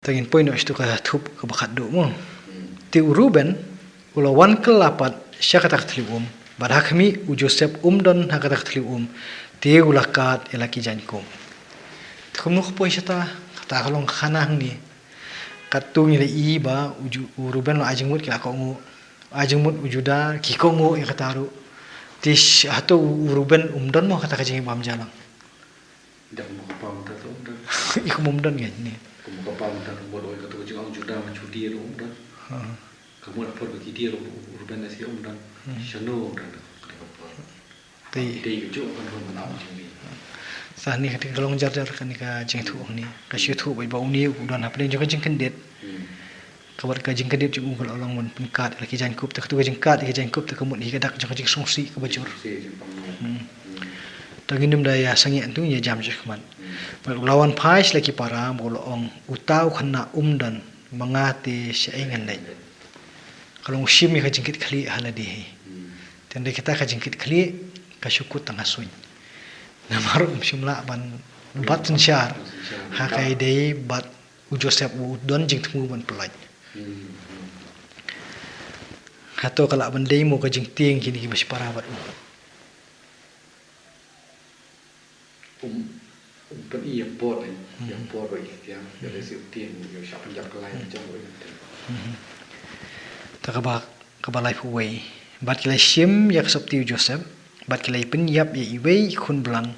Tangin poin no istu ka thup ka bakat do mo. Ti Ruben ulawan kelapat siya katak tlium. Badhakmi u Joseph don hakatak tlium. Ti ulakat elaki jankum. Tkumno ko poin siya ta kata kalong kanang ni. Katung ila iba u Ruben lo ajengmut kila ko ngu. Ajengmut u Juda kiko ngu ya kataru. Tish ato u Ruben don mo kata kajeng ibam jalang. Dak mo kapam ta to umdan. Iku don gan ni. Kamu kapam ta bodoh ka to jeng Juda mencudi ro umdan. Kamu lapor bagi dia ro Ruben nasi umdan. Shano umdan. Ti jo kan ro manam jeng. Sah ni kati kalong jar kan ka jeng thu ni. Ka syu thu bai bau ni udan haplen jo ka jeng kendet. Kabar ka jeng kendet jo ungkol olong mon penkat laki jangkup tak tu ka jeng kat ka jangkup tak kemut hi ka dak jo ka jeng songsi ka bajur. Tagindum daya sangi antu ya jam je kman. Lawan pais laki para bolong utau kena dan mangati syaingan dai. Kalau musim ka jengkit kali haladi. Tanda kita ka jengkit kali ka syukut tengah suin. Namaru simla ban bat sensyar hakai dei bat u Joseph u don jing temu ban pelaj. Hato kala ban dei mo ka jing tieng kini ki masih para bat. Pen iya pot yang pot oi tiang dari siu tieng yo siapa jak lain jang oi. Kabalai puwei. Bat kilai sim yak sopti Joseph. Bat kilai penyap ya iwei kun belang.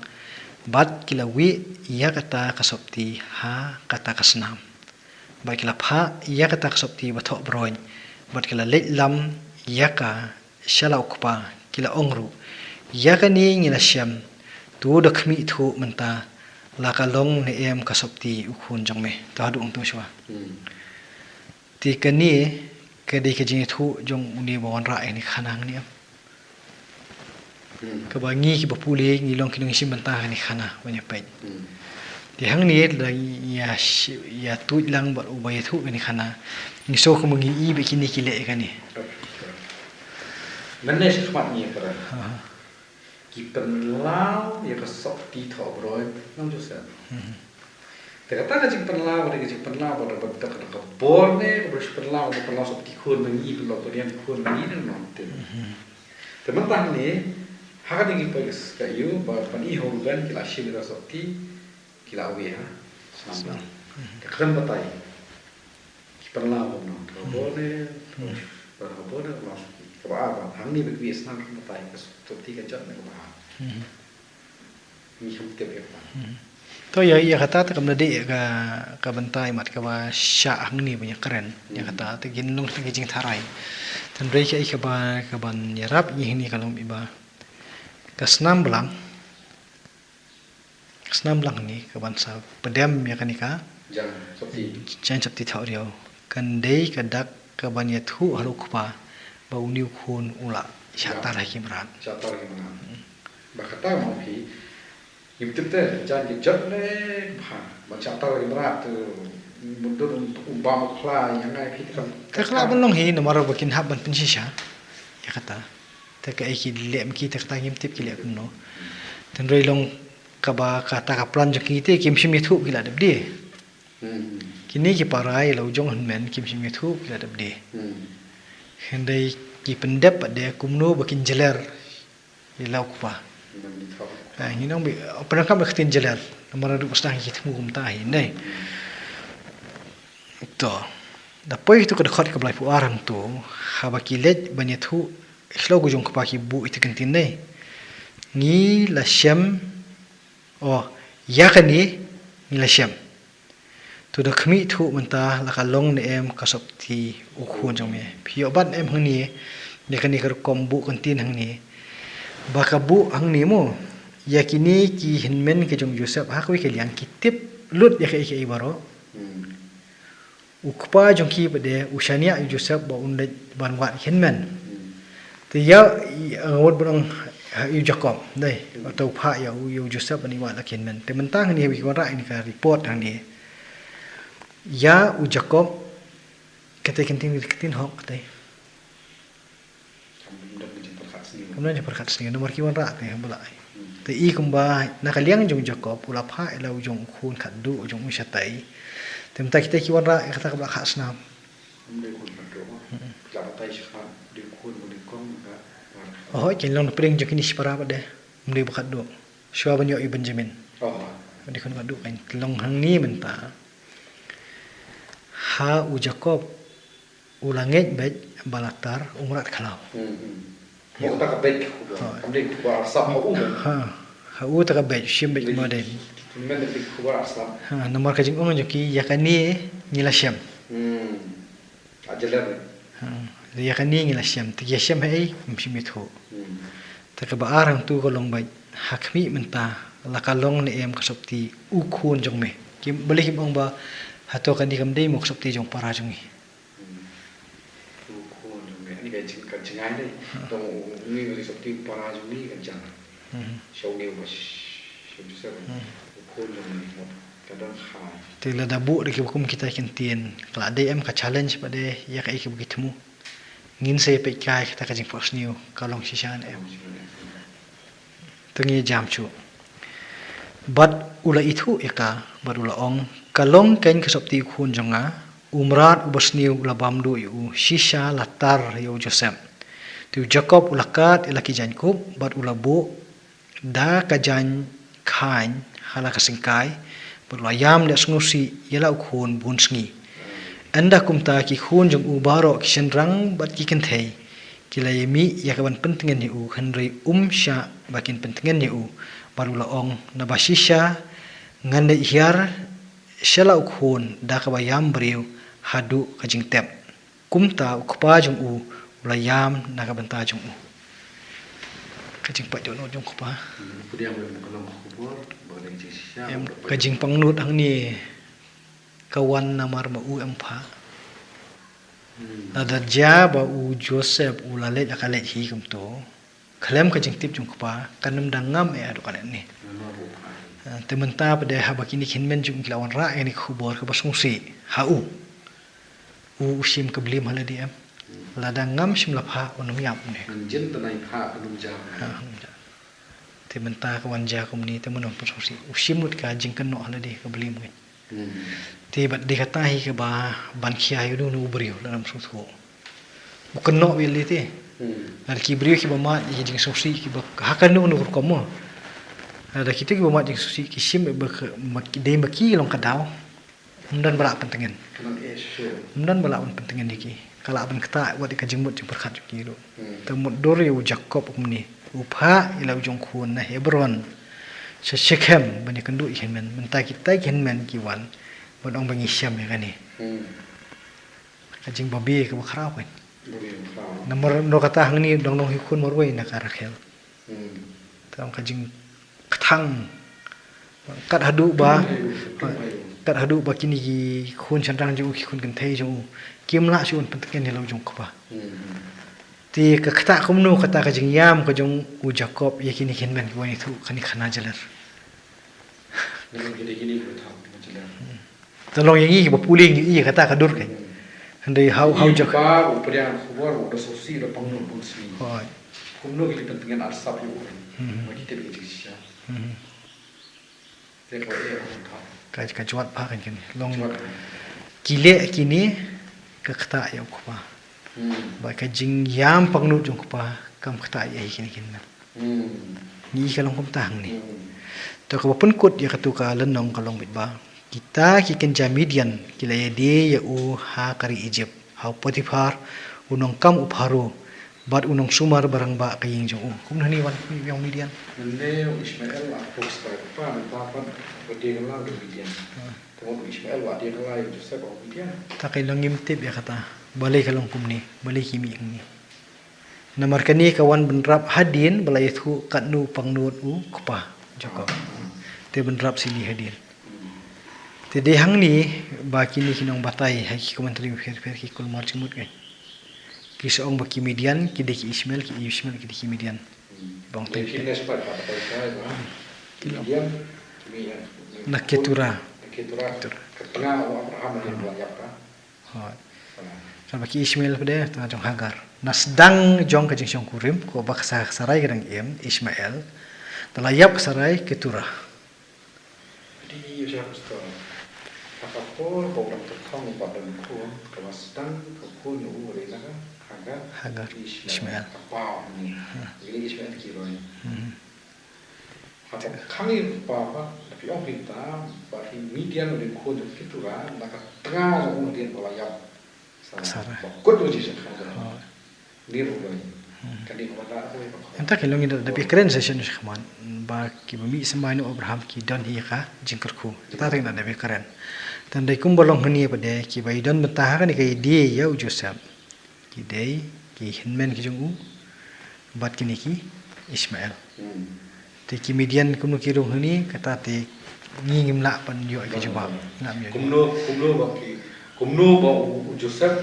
Bat kila wi ya kata kasopti ha kata kasnam. Bat kila pha ya kata kasopti bathok broin. Bat kila leit lam ya ka shala ukpa kila ongru. Ya ka ni ngila syam. Tu dak mi thu menta la kalong ne em kasopti ukun jong me. Ta hadu ung tu shwa. Ti kani kadi ka jing thu jong uni bawan ra ni khanang ni. Kebangi ki bapuli ngilong kinong isim bentah ni khana banyak pai. Di hang ni ya tu lang bat ubay thu ni khana. Ni so ko mangi i be kini kile ka ni. Mana sekat ni para. Ki penlau ya kesok ti tho broi nang Joseph. Kata jing penlau pada jing penlau pada betak ke bor ne ke penlau sok ti khun mangi penlau podian khun mangi nang non. Teman ni hak dengan pagi kayu, bapak ni horugan kila syir rasoti kila awi ha, sambal. Kekeren batai, kiperlah pun, boleh, boleh masuk. Kebahagiaan, hang ni berkuis nang batai, rasoti kejat nak kebahagiaan. Ni kamu tiap apa? To ya kata tak kamnadi ka bantai mat ka ba sya hang ni banyak keren. Ya kata tak ginlong tak jing tharai. Tan brei ka ban yarap ni kalau iba Kesenam belang ni ke bangsa pedam ya kanika jangan seperti tahu dia kandai kadak ke banyak tu halu kupa bau niu kun ula syatar lagi meran bakata mau pi ibu tete jangan kejat le baca syatar lagi meran tu mundur untuk umpama kla yang ngai pi kakla belong hi nomor bakin hab ban pensisha ya kata tak iki lem kita tangim tip kila kuno tan roi long kaba kata kaplan jo kite kim sim yethu kila dabde kini ki parai lo jong men kim sim yethu kila dabde hendai ki pendap ade kumno bakin jeler ilau kupa ni nong bi pernah kam bakin jeler nomor du ustah ki temu kumta hi nei to dapoi itu kedekot ke belai pu arang tu habaki lej banyethu Islau gujung kepaki bu itu kentin deh. Ni la syam. Oh, ya kan ni la syam. Tu dah kami tu mentah la kalong ni em kasopti ukun jong me. Pio ban em hang ni. Dia kan ni kerkom bu kentin hang ni. Baka bu hang ni mo. Ya kini ki hinmen ke jong Joseph hakwi ke liang kitip lut ya ke ibaro. Ukpa jong ki pada usania Joseph ba undat ban wat hinmen. Dia awak berang Jacob, deh atau Pak ya Joseph ni wak lakin men. Tementang ni bagi orang ini ka report yang ni. Ya Jacob kata kenting hok kata. Kemudian perkat sini nomor kiwan rak teh belai. Tei kembah nak kaliang jong Jacob pula Pak ela ujung kun kadu ujung usyatai. Tem tak kita kiwan ra kata ka belak hasnam. Mending kun berdoa. Kalau tai sekarang di kun mending kong enggak. Oh, kin long pring jok ni sipara pa de. Mending bakat do. Shwa ban yo i Benjamin. Oh. Mending kun kadu kan long hang ni menta. Ha u Jacob ulanget bet balatar umrat kalau. Mau tak baik. Mending kuat asap mau. Ha u tak bet shim bet moden. Mending kuat asap. Nomor kajing ong joki yakani ngila syam. Ajalan. Yakani ngila syam. Tiya syam hai mshimit ho. Tak baarang tu kolong bet hakmi menta lakalong ni em kasopti ukun jong me. Kim boleh kim ong ba hato kan di kam dei mok sopti jong para jong ni. Ini kan cengai deh. Tong ni dari sopti para jong ni kan jangan. Show ni bos. Show bisa. Ukun jong ni kadang khai. Tila dabu de hukum kita kentien. Kala dei em ka challenge pade ya ka ikib gitmu. Ngin se pe kai kita ka jing pos niu kalong sishan em. Tengi jam chu. Bad ula itu eka bad ula ong kalong kain kasopti kun jonga umrat ubasniu ula bamdu yu shisha latar yu Joseph tu Jacob ulakat ilaki janku bad ula bu da kajan kain hala kasingkai bad ula yam da sngusi yala ukun bun sngi anda kumta ki kun jong ubaro kishenrang bad ki kenthei kilayemi yakaban pentingan yu henry sha bakin pentingan yu barula ong nabashisha ngande hiar shela ukhun da ka bayam briu hadu kajing tep kumta ukpa jung u ulayam na ka banta jung u kajing pa jono jung kupa Kemudian kalau kubur boleh sisha. em kajing pangnut hang ni kawan namar ma u empa ada ja ba u Joseph ulalet akalet hi kumto kalem kajing tip jung kupa kanum dangam adu kalet ni tementa pada habakini kinmen jung lawan ra ini khubor ke basungsi hau usim ke blim hala dia ladang ngam sim lapha onum yap ne Anjen tanai pha anum jam. tementa ke wanja komni temenon basungsi usim lut ka jing keno hala dia ke blim ke tibat dikatahi ke ba ban khia yu nu brio dalam susu bukan no wili te al kibrio ki bamat jing sungsi ki ba hakan nu komo ada kita ki bamat jing susi kisim dei maki long kadau mundan bala pentengen Kanan esho. mundan bala pentengen diki kala ban kata wat ka jingmut jing perkat ki do temut dor yu Jacob kumni upha ila ujung khun na Hebron seshekem bani kendu ihenmen menta kita ihenmen kiwan bodong bangi syam ya kani kajing babi ke bakrau kan nomor no kata hang ni dong dong hikun morwei na karakhel tam kajing ketang kat hadu ba kini ki khun chandang ju ki khun kan thei ju kim la chun pentengen ni lo jong ko ba ti ka kata kumnu kata kajing yam ka jong u Jacob ye kini kinmen ko ni thu kani khana jalar Dengan gini-gini boleh tahu macam mana. tolong yang i ba puling i kata ka dur kai handai how jak Ba upaya kubur udah sosi udah panggul pun sini. hoi Kumno kita pentingkan arsap yu. Bagi kita bagi sisha. Dia kau orang tahu. ka juat pa kan kini long Cuma kile kini ka kata ya ko pa ba ka jing yam pangnu jong ko pa kam kata ya kini kinmen ni ka long kum tang ni to ka pun kut ya katu ka lenong ka long bit ba kita kiken jamidian kila ya de ya u ha kari Egypt ha Potifar unong kam upharu bat unong sumar barang ba kaying jong kum nani wan yang midian Nene Ismail aku sebagai apa dia kenal dia. Tengok Ismail dia kenal Joseph dia. ta kay long imtib ya kata balay ka long kum ni balay kimi ni namar kani kawan benrap hadin balay thu katnu pangnut u kupa joko te benrap sini hadin te de hang ni ba kini kinong batay ha ki komentari fer ki kul mar chimut kai ki soong ba kimidian ki de ki Ismail ki de kimidian bang te Kita sepakat apa saya dia nak ketura Ketura ketengah Abraham yang buat apa? ha kan baki Ismail pada tengah jong Hagar nasdang jong ka jing kurim ko ba sarai kadang Ismail telayap sarai ketura Jadi saya harus tahu apa Por program terkong pada buku kawasan buku nyu boleh lah Hagar Ismail kapau ni jadi Ismail kiroi Hata kami apa tapi orang kita bagi media lebih kuat itu lah nak tengah kemudian melayap Sarah. Kut tu je sekarang ni boleh kan di mana aku Entah kalau kita lebih keren session sekarang bagi bumi sembahyang Abraham ki don hika jingkerku kita tengah lebih keren dan dari kumbalong hini pada ki bayi don betah kan ki dia ya Joseph ki day ki hinmen ki jungu bat kini ki Ismail te ki median kuno ki rong hini kata te ngingim la pan yo ki jubab ngam yo kumno ba Joseph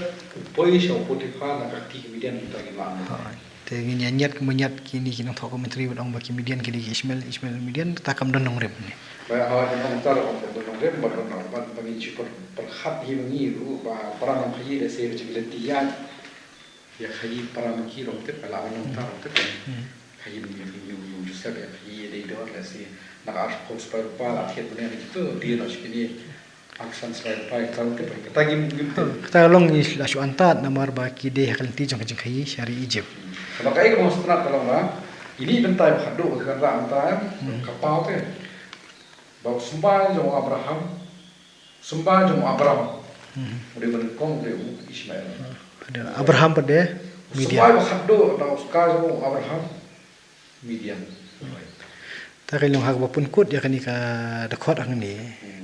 poi sha Potifar nak ki median kita ki lam te nyanyat kemenyat kini kinong thok komentari wadong baki median kini Ismail median takam don nong rep ni Baik awak jangan tahu apa tu orang rem berapa bagi cukup perhat himangi lu ba perang khayi de se cik letian ya khayi perang khayi rom tet pala orang tahu tet khayi ni Joseph ya khayi de do la se nak ar ko spar pala khet ne itu dia nak kini aksan spar pai tahu tet kita kita long ni la shu antat namar baki de hakal ti jong khayi syari Egypt kalau kai ko mustrat kalau lah ini bentai khadu kan ra antai kapau te Bahawa sembah jom Abraham, boleh berkong dengan Ismail. Ada Abraham pada Midian. Sembah khadu atau sekarang jom Abraham Midian. Tak kalau hak bapun kut ya kani ka dekot ang ni.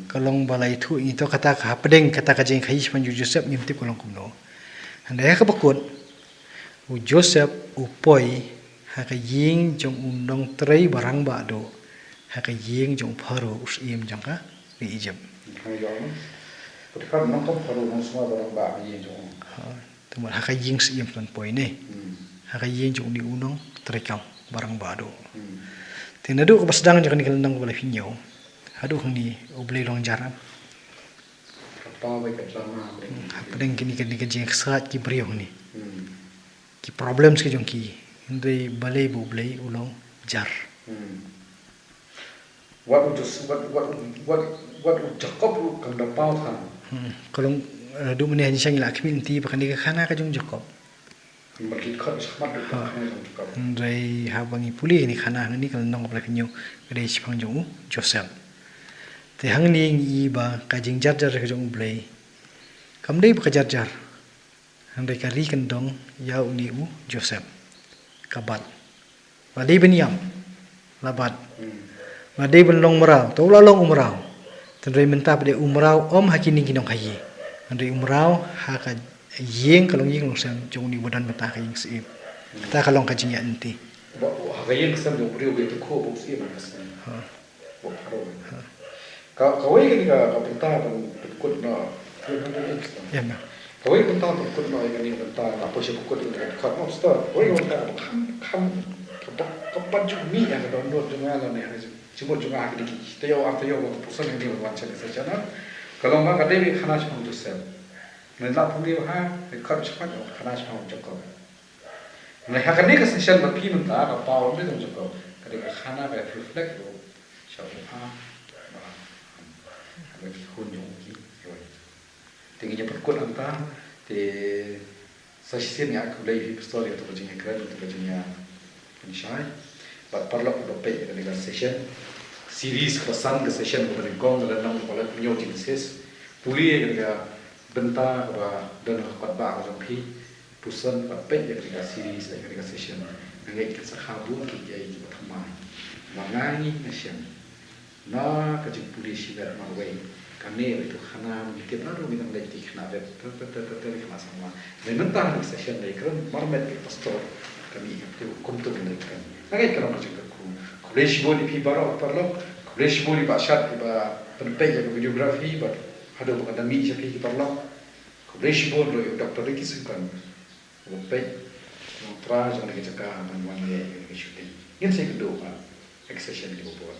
Kalong balai tu itu kata ka pedeng kata ka jeng khais pan Joseph ngimtip kalong kumno. Andai ka bakut u Joseph u poi hak ying jong undong trei barang ba do. Hak yeng jong Pharaoh usim jangka di Egypt. Perkara nangkap Pharaoh nang semua barang ba yeng jong. Teman hak yeng sim plan poi ni. Hak yeng jong di unong terekam barang bado. Tinadu ko basdang jang ni kalandang wala finyo. Hadu ni oblay long jaram. Apa baik lama. Padang kini jeng kesat ki brio ni. Ki problems ki jong ki. Ndai balai bu oblay ulong jar. What would Jacob come about him? Kalau du meni hanya sang ilak min ti pakan dia khana ka jong Jacob. Bagi kau semat tu Jacob. Ndai habangi puli ni khana ni kalau nong pala pinyo kadai sipang jong Joseph. Te hang ni i ba ka jing jar ka jong blai. Kam dei ba ka jar. Hang dei ka ri kan dong ya uni u Joseph. Kabat. Ba dei beniam. Labat. Madai benlong merau, tau lalong umrau. Tendai mentah pada umrau om hakini kinong hayi. Tendai umrau haka yeng kalong yeng long sang jong ni bodan mentah kayeng siip. Ta kalong kajinya enti. Haka yeng sang jong brio betu ko bok siip mas. Bok haro. Kawai kan ka pentah kan kut na. Ya ma. Kawai pentah kut na kan ni pentah apa sih kut kan kat mo star. Kawai kan kam kapan jumi yang download dengan ni Cuma aku dikit. Tayo pusan yang dia baca ni saja. Kalau mak ada ni khana cuma Joseph. Nanti pun dia kau cepat khana cuma Jacob. Nanti hak ni kesesian bagi mentah kapau ni cuma Jacob. Ketika khana reflect tu, siapa ada kunjung ki. Tinggi je perkut antah di sesi ni aku lagi story atau kerja keren atau kerja penyai. Perlu berbaik dengan session series kesan ke session berikong dan nama kepala punya jenis pulih ketika bentar dan khutbah macam pi pusan berbaik ketika series ketika session dengan kita sahabat kita itu berteman mengenai nation na kecil pulih siapa mawai kami itu khana kita baru minang lagi khana khana sama dan bentar session dari kerana marmet pastor kami itu kumtu menaikkan Agak kalau macam tu, kolej boleh pi baru perlu, kolej boleh baca tiba penting yang videografi, but ada bukan demi siapa yang perlu, kolej boleh doktor lagi sekarang, penting, yang terakhir jangan kita cakap mana yang shooting, ini saya kedua, exercise yang dibuat.